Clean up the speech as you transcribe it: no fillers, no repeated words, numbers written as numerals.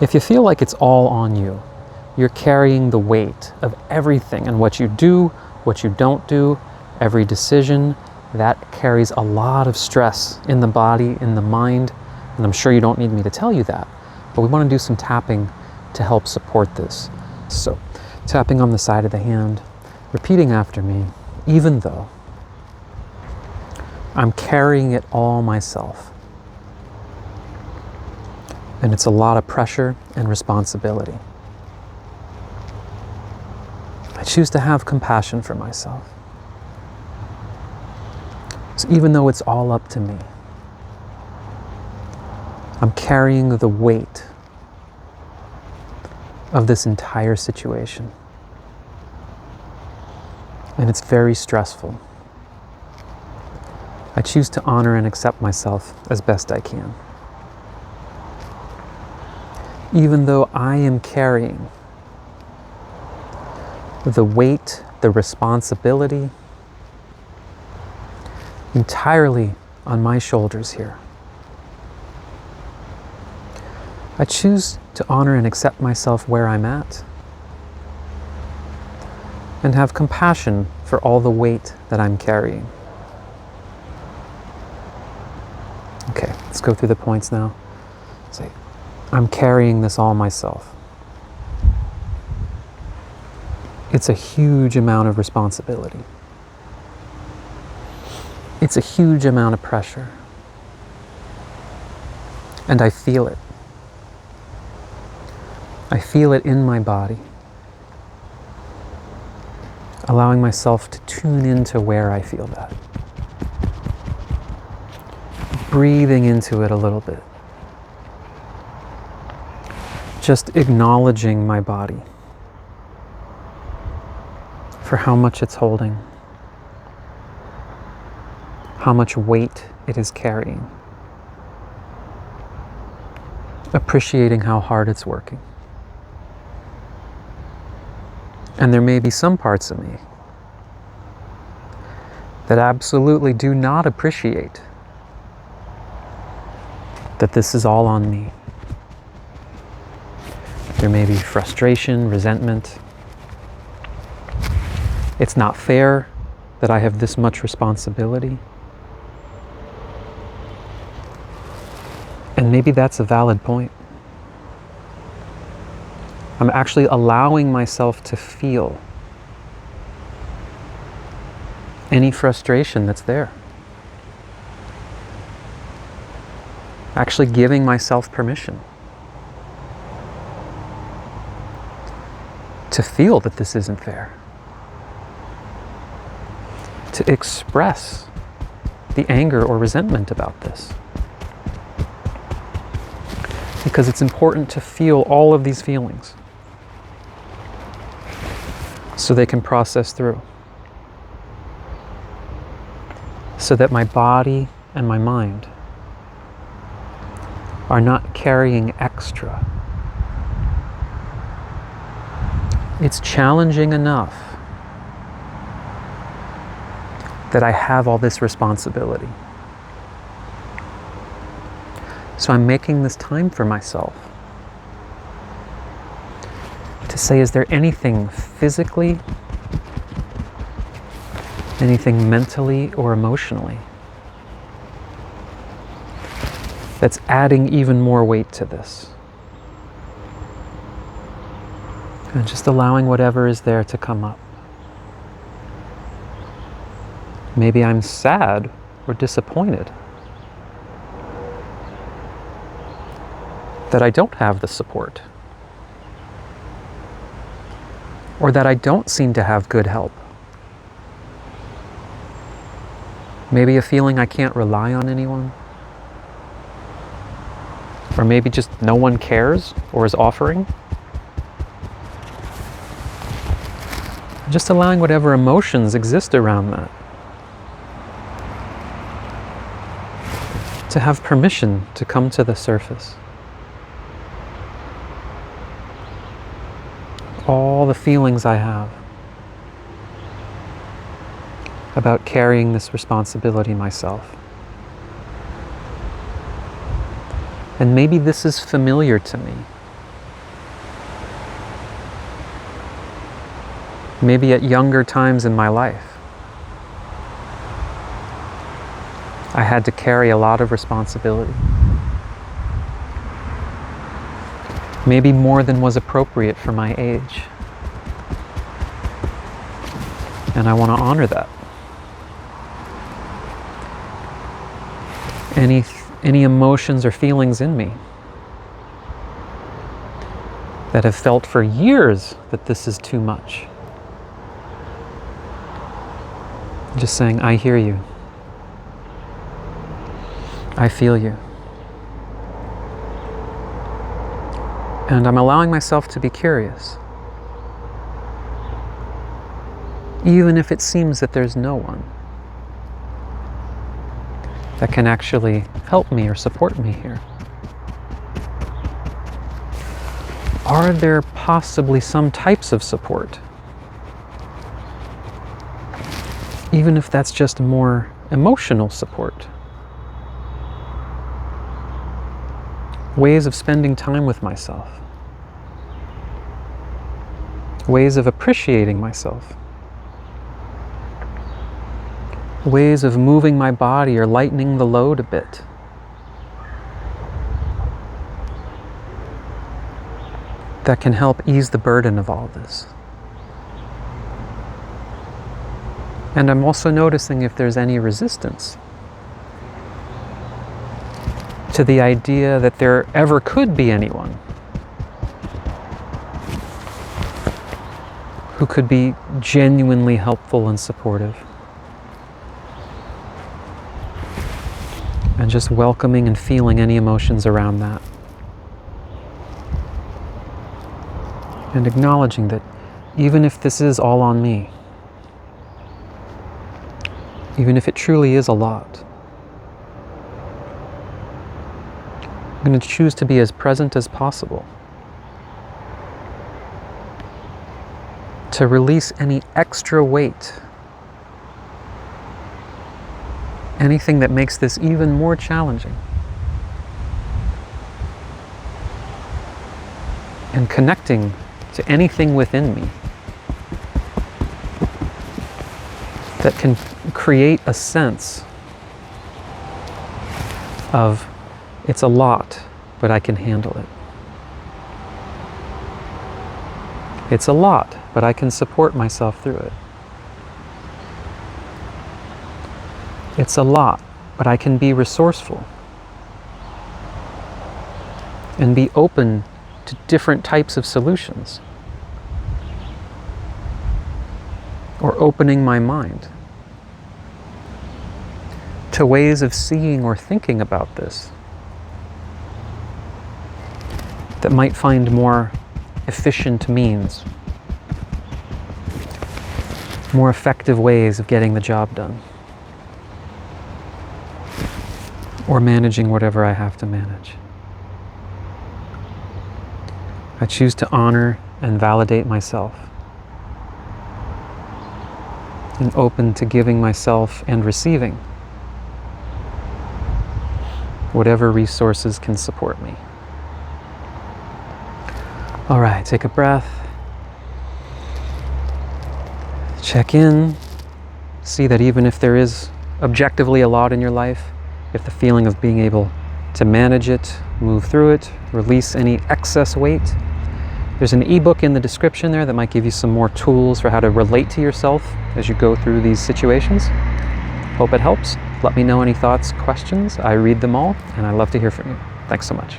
If you feel like it's all on you, you're carrying the weight of everything, and what you do, what you don't do, every decision, that carries a lot of stress in the body, in the mind, and I'm sure you don't need me to tell you that, but we want to do some tapping to help support this. So, tapping on the side of the hand, repeating after me, even though I'm carrying it all myself, and it's a lot of pressure and responsibility, I choose to have compassion for myself. So even though it's all up to me, I'm carrying the weight of this entire situation. And it's very stressful. I choose to honor and accept myself as best I can. Even though I am carrying the weight, the responsibility, entirely on my shoulders here, I choose to honor and accept myself where I'm at and have compassion for all the weight that I'm carrying. Okay, let's go through the points now. Say, I'm carrying this all myself. It's a huge amount of responsibility. It's a huge amount of pressure. And I feel it. I feel it in my body. Allowing myself to tune into where I feel that. Breathing into it a little bit. Just acknowledging my body for how much it's holding, how much weight it is carrying. Appreciating how hard it's working. And there may be some parts of me that absolutely do not appreciate that this is all on me. There may be frustration, resentment. It's not fair that I have this much responsibility. And maybe that's a valid point. I'm actually allowing myself to feel any frustration that's there. Actually giving myself permission to feel that this isn't fair. To express the anger or resentment about this. Because it's important to feel all of these feelings so they can process through. So that my body and my mind are not carrying extra. It's challenging enough that I have all this responsibility. So I'm making this time for myself to say, is there anything physically, anything mentally or emotionally that's adding even more weight to this? And just allowing whatever is there to come up. Maybe I'm sad or disappointed that I don't have the support, or that I don't seem to have good help. Maybe a feeling I can't rely on anyone, or maybe just no one cares or is offering. Just allowing whatever emotions exist around that to have permission to come to the surface. All the feelings I have about carrying this responsibility myself. And maybe this is familiar to me. Maybe at younger times in my life, I had to carry a lot of responsibility. Maybe more than was appropriate for my age. And I want to honor that. Any emotions or feelings in me that have felt for years that this is too much. Just saying, I hear you. I feel you. And I'm allowing myself to be curious. Even if it seems that there's no one that can actually help me or support me here. Are there possibly some types of support? Even if that's just more emotional support. Ways of spending time with myself. Ways of appreciating myself. Ways of moving my body or lightening the load a bit. That can help ease the burden of all this. And I'm also noticing if there's any resistance to the idea that there ever could be anyone who could be genuinely helpful and supportive. And just welcoming and feeling any emotions around that. And acknowledging that even if this is all on me, even if it truly is a lot, I'm going to choose to be as present as possible. To release any extra weight. Anything that makes this even more challenging. And connecting to anything within me that can create a sense of it's a lot, but I can handle it. It's a lot, but I can support myself through it. It's a lot, but I can be resourceful and be open to different types of solutions, or opening my mind to ways of seeing or thinking about this that might find more efficient means, more effective ways of getting the job done, or managing whatever I have to manage. I choose to honor and validate myself, and open to giving myself and receiving whatever resources can support me. All right, take a breath. Check in. See that even if there is objectively a lot in your life, if the feeling of being able to manage it, move through it, release any excess weight, there's an ebook in the description there that might give you some more tools for how to relate to yourself as you go through these situations. Hope it helps. Let me know any thoughts, questions. I read them all, and I love to hear from you. Thanks so much.